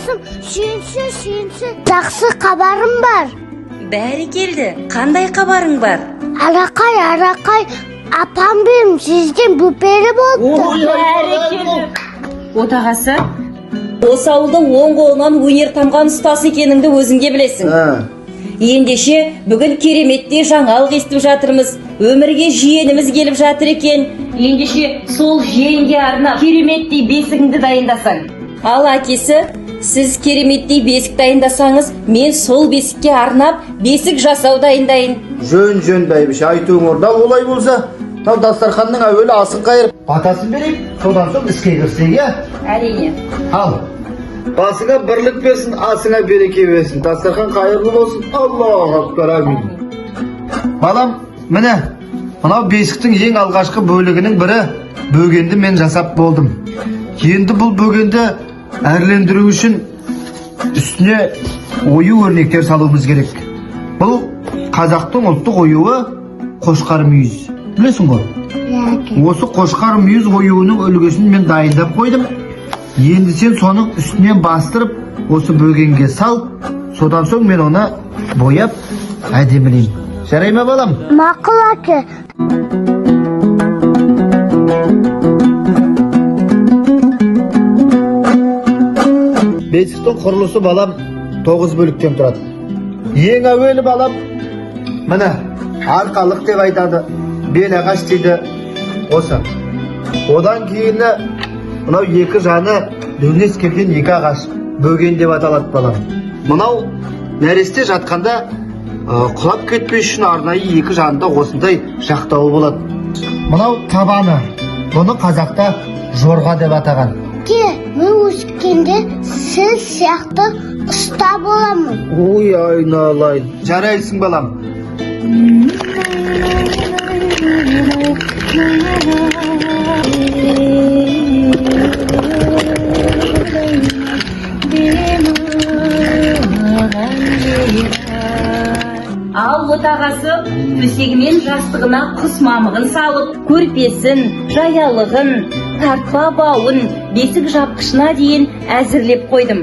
жолдасым сүйінсі жақсы хабарым бар. Бәрі келді. Қандай хабарың бар? Арақай, апам бем сізден бүпері болыпты. Бәрі келді. Отағасы, осы ауылда оң қолынан өнер тамған ұстасы екеніңді өзіңге білесің. Ендеше бүгін кереметтей жаңалық естіп жатырмыз. Өмірге жиеніміз келіп жатыр екен. Ендеше сол жиенге арнап кереметтей бесігіңді дайындасаң. Ал әкесі, сіз кереметтей бесік дайындасаңыз, мен сол бесікке арнап бесік жасау дайындайын. Жөн бәйбіше, айтуың орда. Олай болса, тау дастарханның әуелі асын қайырып, батасын берейік, содан соң іске кірсек, иә? Әрине. Ал, басыңа бірлік берсін, асыңа береке берсін, дастархан қайырлы болсын. Аллаху акбар, әмин. Балам, міне, мынау бесіктің ең алғашқы бөлігінің бірі бөгенді мен жасап болдым. Енді бұл бөгенді әрлендіру үшін үстіне ою өрнектер салуымыз керек. Бұл қазақтың ұлттық оюы қошқар мүйіз. Білесің ғой? Осы қошқар мүйіз оюының үлгісін мен дайындап қойдым. Енді сен соның үстінен бастырып, осы бөгенге сал, содан соң мен оны бояп әдемілеймін. Жарай ма балам? Мақұл әке. Бесіктің құрылысы балам 9 бөліктен тұрады. Ең әуелі балам, міне, арқалық деп айтады, бел ағаш дейді, осы. Одан кейіні, мынау екі жаны дөңес келген екі ағаш, бөген деп аталады балам. Мынау нәресте жатқанда құлап кетпес үшін арнайы екі жанында осындай жақтауы болады. Мынау табаны, бұны қазақта жорға деп атаған. Мен өскенде сіз сияқты ұста боламын. Ой, айналайын. Жарайсың балам. Ал отағасы төсегімен жастығына құс мамығын салып, көрпесін, жаялығын, тартпа бауын, бесік жапқышына дейін әзірлеп қойдым.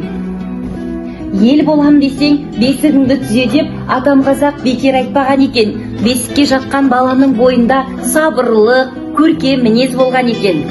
Ел болам десең, бесігіңді түзе деп атам қазақ бекер айтпаған екен. Бесікке жатқан баланың бойында сабырлық, көркем мінез болған екен.